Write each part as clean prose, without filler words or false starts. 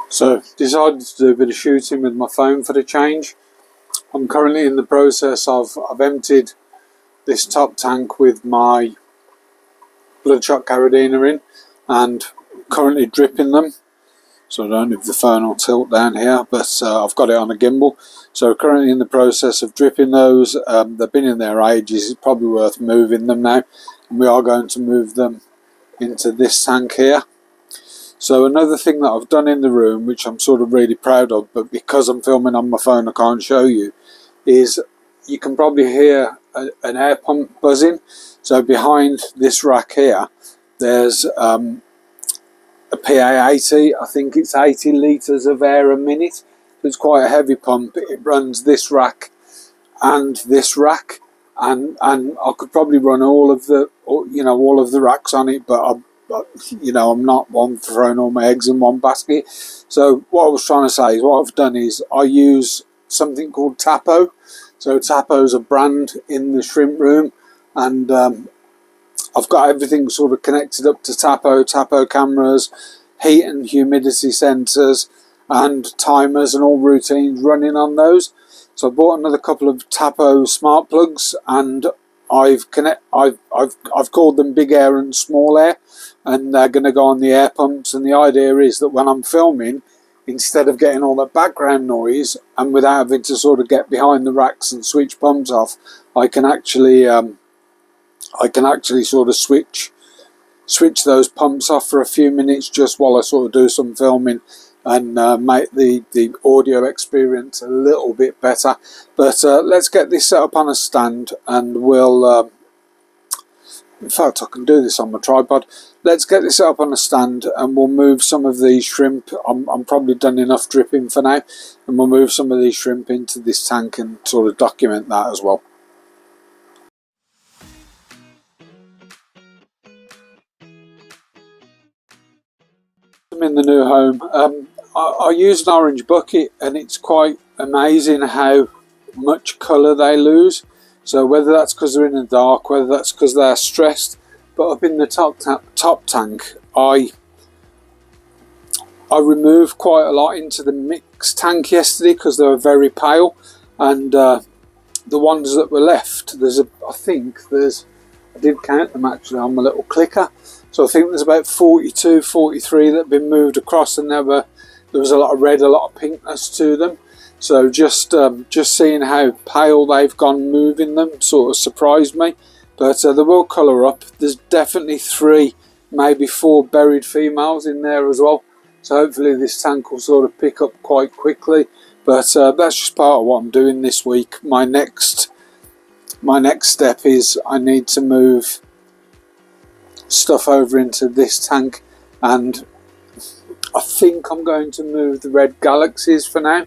So decided to do a bit of shooting with my phone for the change. I'm currently in the process of, I've emptied this top tank with my bloodshot carabiner in and currently dripping them. So I don't know if the phone will tilt down here, but I've got it on a gimbal. So currently in the process of dripping those. They've been in there ages. It's probably worth moving them now. And we are going to move them into this tank here. So another thing that I've done in the room, which I'm sort of really proud of, but because I'm filming on my phone I can't show you, is you can probably hear an air pump buzzing. So behind this rack here, there's a PA80, I think it's 80 litres of air a minute. It's quite a heavy pump. It runs this rack and this rack, and I could probably run all of the racks on it, but I'm not one for throwing all my eggs in one basket. So what I was trying to say is, what I've done is I use something called Tapo. So Tapo's a brand in the shrimp room, and I've got everything sort of connected up to Tapo cameras, heat and humidity sensors, and timers and all routines running on those. So I bought another couple of Tapo smart plugs, and I've called them Big Air and Small Air, and they're going to go on the air pumps. And the idea is that when I'm filming, instead of getting all that background noise and without having to sort of get behind the racks and switch pumps off, I can actually sort of switch those pumps off for a few minutes just while I sort of do some filming, and make the audio experience a little bit better. But let's get this set up on a stand, and we'll in fact I can do this on my tripod. Let's get this set up on a stand, and we'll move some of these shrimp. I'm probably done enough dripping for now, and we'll move some of these shrimp into this tank and sort of document that as well. I'm in the new home. I use an orange bucket, and it's quite amazing how much colour they lose. So whether that's because they're in the dark, whether that's because they're stressed, but up in the top tank, I removed quite a lot into the mixed tank yesterday because they were very pale, and the ones that were left, I did count them actually on my little clicker. So I think there's about 42, 43 that have been moved across, and there was a lot of red, a lot of pinkness to them. So just seeing how pale they've gone moving them sort of surprised me. But they will colour up. There's definitely 3, maybe 4 buried females in there as well. So hopefully this tank will sort of pick up quite quickly. But that's just part of what I'm doing this week. My next step is I need to move stuff over into this tank, and I think I'm going to move the red galaxies for now,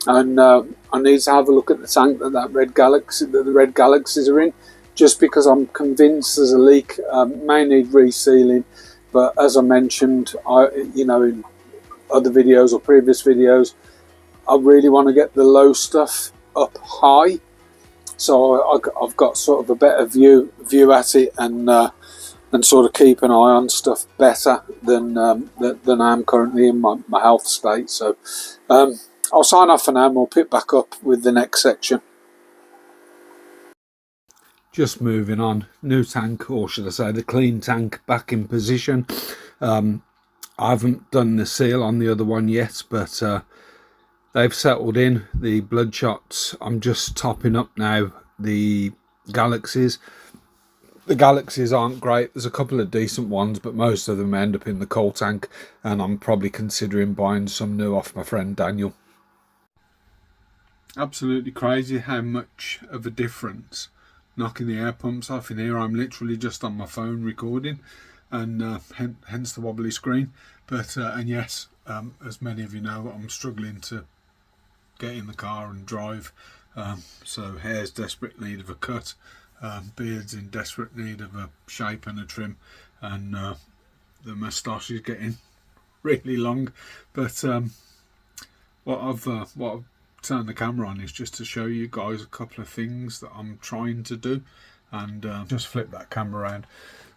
and I need to have a look at the tank that the red galaxies are in, just because I'm convinced there's a leak. May need resealing, but as I mentioned, in other videos or previous videos, I really want to get the low stuff up high, so I've got sort of a better view at it, and sort of keep an eye on stuff better than I am currently in my health state. So I'll sign off for now, and we'll pick back up with the next section. Just moving on, new tank, or should I say the clean tank, back in position. I haven't done the seal on the other one yet, but they've settled in, the bloodshots. I'm just topping up now the galaxies. The galaxies aren't great. There's a couple of decent ones, but most of them end up in the coal tank, and I'm probably considering buying some new off my friend Daniel. Absolutely crazy how much of a difference knocking the air pumps off in here. I'm literally just on my phone recording, and hence the wobbly screen. But and yes, as many of you know, I'm struggling to get in the car and drive. So hair's desperate need of a cut. Beard's in desperate need of a shape and a trim, and the moustache is getting really long. But what I've turned the camera on is just to show you guys a couple of things that I'm trying to do, and just flip that camera around.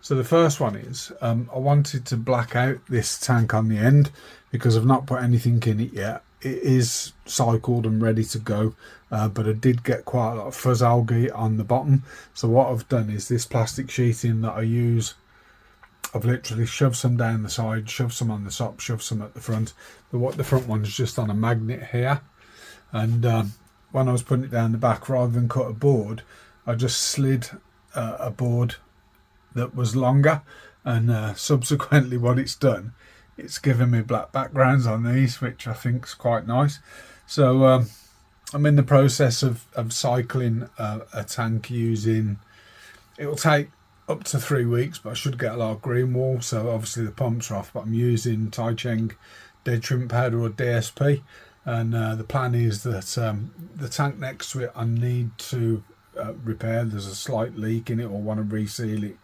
So the first one is I wanted to black out this tank on the end because I've not put anything in it yet. It is cycled and ready to go, but I did get quite a lot of fuzz algae on the bottom. So what I've done is this plastic sheeting that I use, I've literally shoved some down the side, shoved some on the top, shoved some at the front. The front one's just on a magnet here. And when I was putting it down the back, rather than cut a board, I just slid a board that was longer, and subsequently what it's done, it's given me black backgrounds on these, which I think is quite nice. So I'm in the process of cycling a tank using, it'll take up to 3 weeks, but I should get a lot of green wall, so obviously the pumps are off, but I'm using Tai Cheng dead shrimp powder or DSP, and the plan is that the tank next to it I need to repair. There's a slight leak in it, or want to reseal it,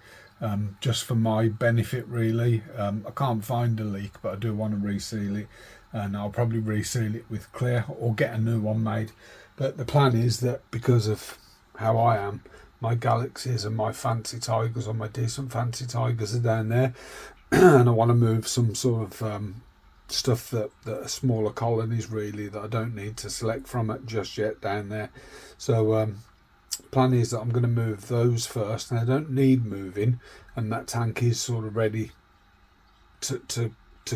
just for my benefit really. I can't find a leak, but I do want to reseal it, and I'll probably reseal it with clear or get a new one made. But the plan is that because of how I am, my Galaxies and my Fancy Tigers, or my decent Fancy Tigers, are down there and I want to move some sort of stuff that are smaller colonies really, that I don't need to select from it just yet down there. So plan is that I'm going to move those first, and I don't need moving, and that tank is sort of ready to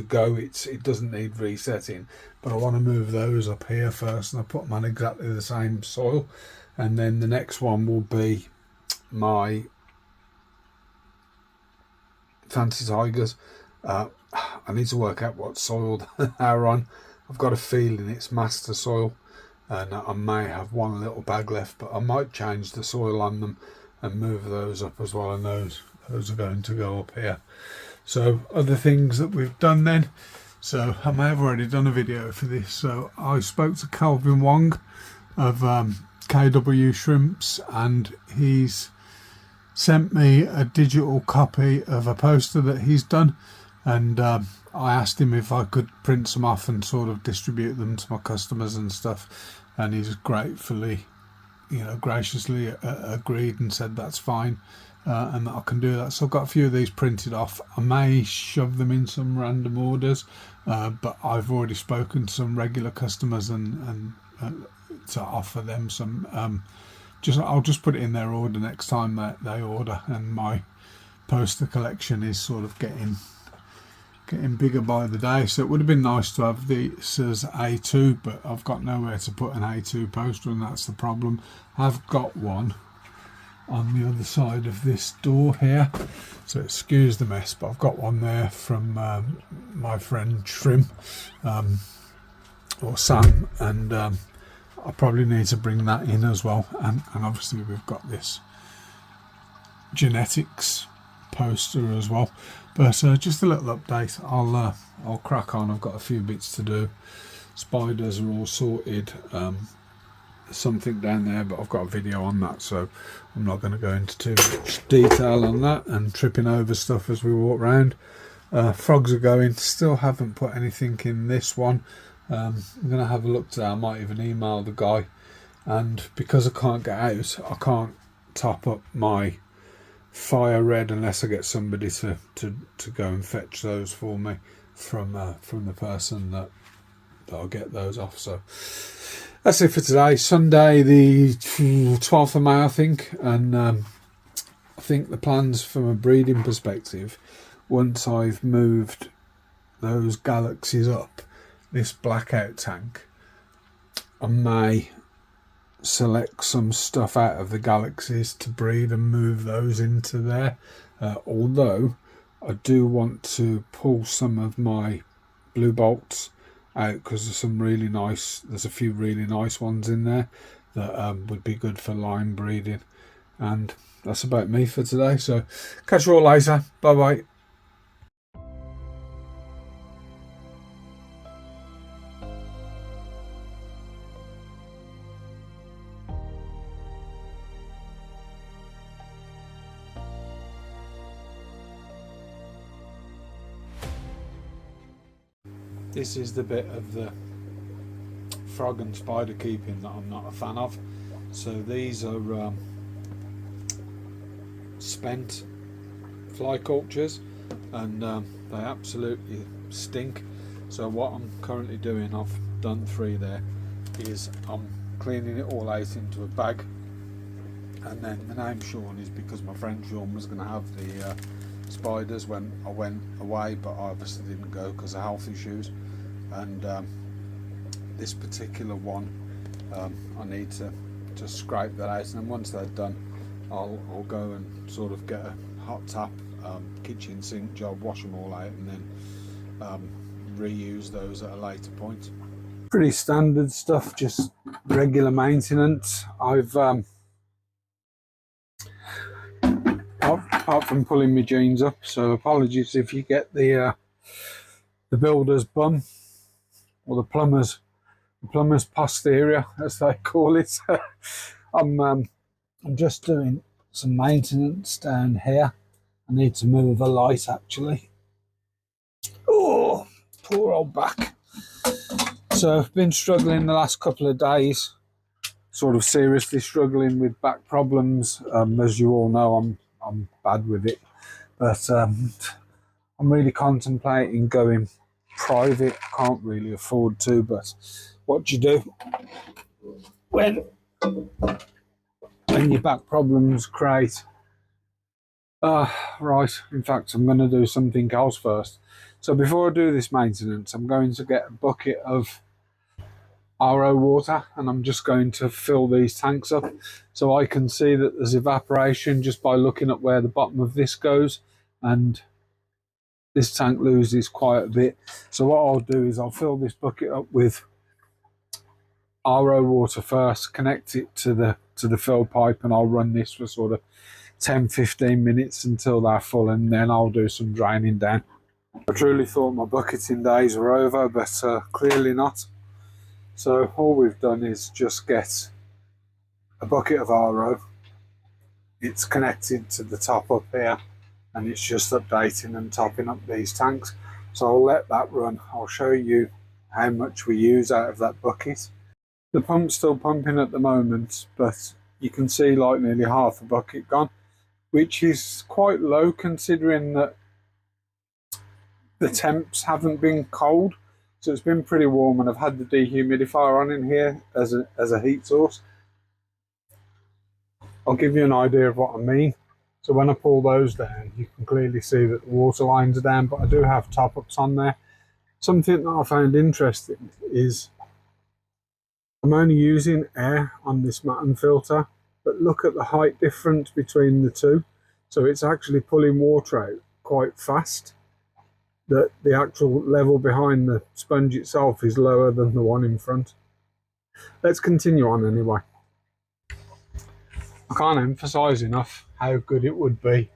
go. It doesn't need resetting, but I want to move those up here first, and I put them on exactly the same soil. And then the next one will be my Fancy Tigers. I need to work out what soil they're on. I've got a feeling it's master soil, and I may have one little bag left, but I might change the soil on them and move those up as well, and those are going to go up here. So other things that we've done then, so I may have already done a video for this. So I spoke to Calvin Wong of KW Shrimps, and he's sent me a digital copy of a poster that he's done, and I asked him if I could print some off and sort of distribute them to my customers and stuff, and he's gratefully, graciously agreed and said that's fine, and that I can do that. So I've got a few of these printed off. I may shove them in some random orders, but I've already spoken to some regular customers and to offer them some. I'll just put it in their order next time they order, and my poster collection is sort of getting bigger by the day. So it would have been nice to have this as A2, but I've got nowhere to put an A2 poster, and that's the problem. I've got one on the other side of this door here, so excuse the mess, but I've got one there from my friend Trim, or Sam, and I probably need to bring that in as well. And obviously we've got this genetics poster as well. But just a little update. I'll crack on. I've got a few bits to do. Spiders are all sorted. Something down there, but I've got a video on that, so I'm not going to go into too much detail on that and tripping over stuff as we walk around. Frogs are going. Still haven't put anything in this one. I'm going to have a look today. I might even email the guy, and because I can't get out, I can't top up my fire red unless I get somebody to go and fetch those for me from the person that I'll get those off. So that's it for today, Sunday the 12th of May I think, and I think the plans from a breeding perspective, once I've moved those Galaxies up this blackout tank, I may select some stuff out of the Galaxies to breed and move those into there, although I do want to pull some of my blue bolts out, because there's a few really nice ones in there that would be good for line breeding. And that's about me for today, so catch you all later. Bye bye. This is the bit of the frog and spider keeping that I'm not a fan of. So these are spent fly cultures, and they absolutely stink. So what I'm currently doing, I've done 3 there, is I'm cleaning it all out into a bag. And then the name Sean is because my friend Sean was going to have the spiders when I went away, but I obviously didn't go because of health issues. And this particular one, I need to scrape that out, and then once they're done, I'll go and sort of get a hot tap kitchen sink job, wash them all out, and then reuse those at a later point. Pretty standard stuff, just regular maintenance. I've apart from pulling my jeans up, so apologies if you get the builder's bum, or the plumber's posterior, as they call it. I'm just doing some maintenance down here. I need to move a light actually. Oh, poor old back. So I've been struggling the last couple of days, sort of seriously struggling with back problems. As you all know, I'm bad with it, but I'm really contemplating going private. Can't really afford to, but what do you do when your back problems create? Right, in fact, I'm going to do something else first. So before I do this maintenance, I'm going to get a bucket of RO water, and I'm just going to fill these tanks up so I can see that there's evaporation just by looking at where the bottom of this goes, and this tank loses quite a bit. So what I'll do is I'll fill this bucket up with RO water first, connect it to the fill pipe, and I'll run this for sort of 10-15 minutes until they're full, and then I'll do some draining down. I truly thought my bucketing days were over, but clearly not. So all we've done is just get a bucket of RO. It's connected to the top up here, and it's just updating and topping up these tanks. So I'll let that run. I'll show you how much we use out of that bucket. The pump's still pumping at the moment, but you can see like nearly half a bucket gone, which is quite low considering that the temps haven't been cold. So it's been pretty warm, and I've had the dehumidifier on in here as a heat source. I'll give you an idea of what I mean. So when I pull those down, you can clearly see that the water lines are down, but I do have top-ups on there. Something that I found interesting is I'm only using air on this Matten filter, but look at the height difference between the two. So it's actually pulling water out quite fast. That the actual level behind the sponge itself is lower than the one in front. Let's continue on anyway. I can't emphasize enough how good it would be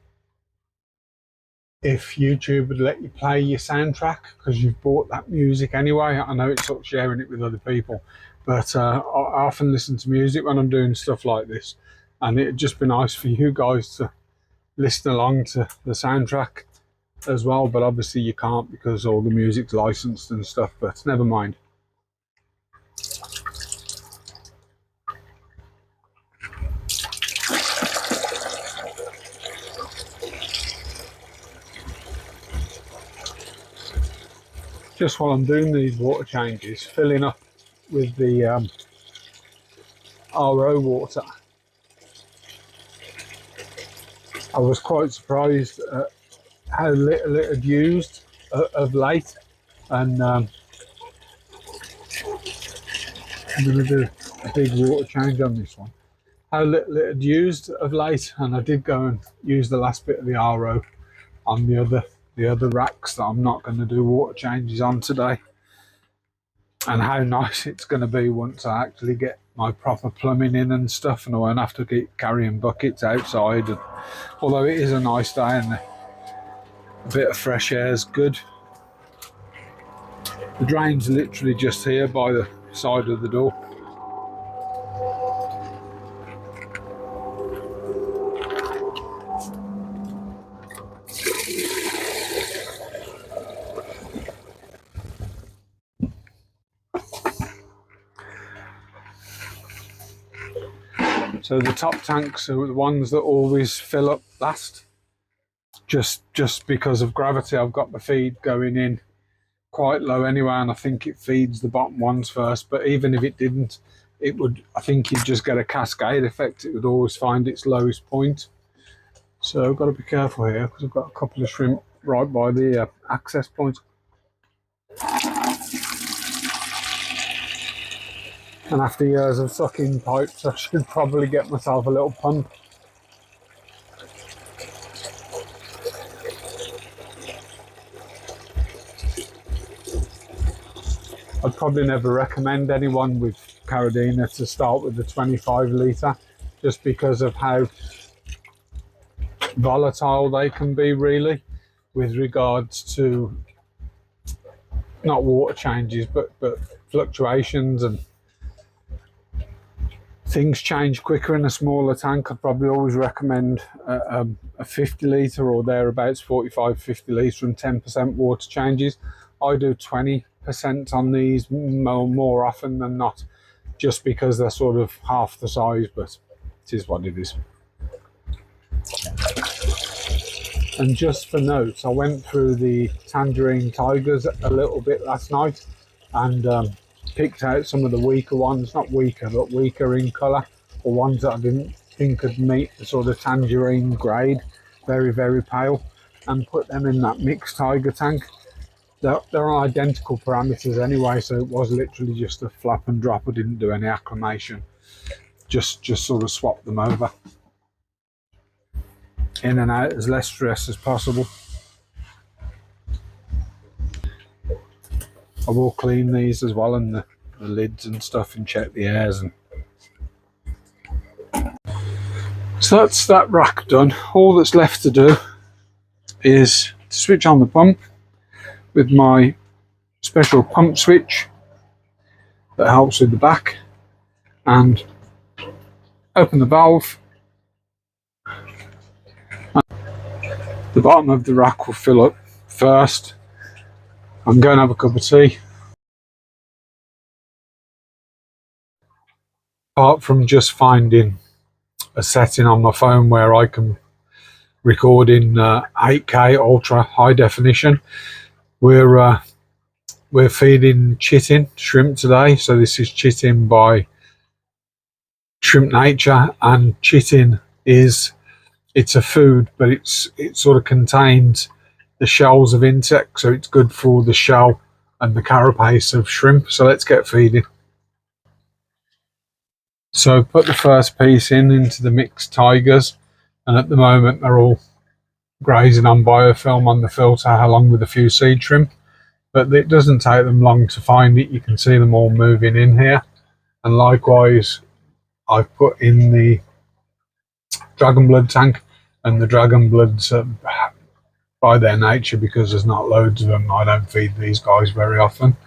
if YouTube would let you play your soundtrack, because you've bought that music anyway. I know it's not sharing it with other people, but I often listen to music when I'm doing stuff like this, and it'd just be nice for you guys to listen along to the soundtrack as well, but obviously you can't because all the music's licensed and stuff, but never mind. Just while I'm doing these water changes, filling up with the RO water, I was quite surprised at how little it had used of late, and I'm going to do a big water change on this one. How little it had used of late, and I did go and use the last bit of the RO on the other racks that I'm not going to do water changes on today. And how nice it's going to be once I actually get my proper plumbing in and stuff, and I won't have to keep carrying buckets outside. And although it is a nice day and a bit of fresh air is good. The drain's literally just here by the side of the door. So the top tanks are the ones that always fill up last. just because of gravity. I've got the feed going in quite low anyway, and I think it feeds the bottom ones first. But even if it didn't, it would, I think you'd just get a cascade effect. It would always find its lowest point. So I've got to be careful here because I've got a couple of shrimp right by the access point. And after years of sucking pipes, I should probably get myself a little pump. I'd probably never recommend anyone with Caradina to start with the 25 litre, just because of how volatile they can be, really, with regards to not water changes but fluctuations, and things change quicker in a smaller tank. I'd probably always recommend a 50 litre or thereabouts, 45-50 litre and 10% water changes. I do 20% on these more often than not, just because they're sort of half the size, but it is what it is. And just for notes, I went through the Tangerine Tigers a little bit last night and picked out some of the weaker ones, not weaker, but weaker in colour, or ones that I didn't think could meet the sort of tangerine grade, very, very pale, and put them in that mixed tiger tank. They're on identical parameters anyway, so it was literally just a flap and drop. I didn't do any acclimation, just sort of swap them over. In and out, as less stress as possible. I will clean these as well, and the lids and stuff, and check the airs. And so that's that rack done. All that's left to do is to switch on the pump with my special pump switch that helps with the back, and open the valve. The bottom of the rack will fill up first. I'm going to have a cup of tea. Apart from just finding a setting on my phone where I can record in 8K ultra high definition, we're feeding chitin shrimp today. So this is chitin by Shrimp Nature, and chitin it's a food, but it sort of contains the shells of insects, so it's good for the shell and the carapace of shrimp. So let's get feeding. So put the first piece into the mixed tigers, and at the moment they're all grazing on biofilm on the filter along with a few seed shrimp, but it doesn't take them long to find it. You can see them all moving in here. And likewise, I've put in the dragon blood tank, and the dragon bloods, by their nature, because there's not loads of them, I don't feed these guys very often.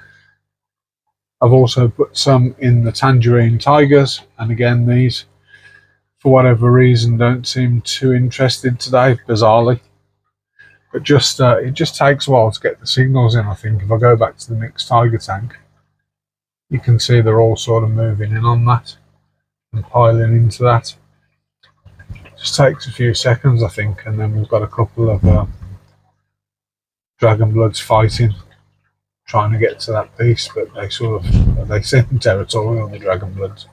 I've also put some in the Tangerine Tigers, and again, these, for whatever reason, don't seem too interested today, bizarrely. But it just takes a while to get the signals in, I think. If I go back to the mixed tiger tank, you can see they're all sort of moving in on that and piling into that. Just takes a few seconds, I think, and then we've got a couple of dragon bloods fighting, trying to get to that piece, but they seem territorial, the dragon bloods.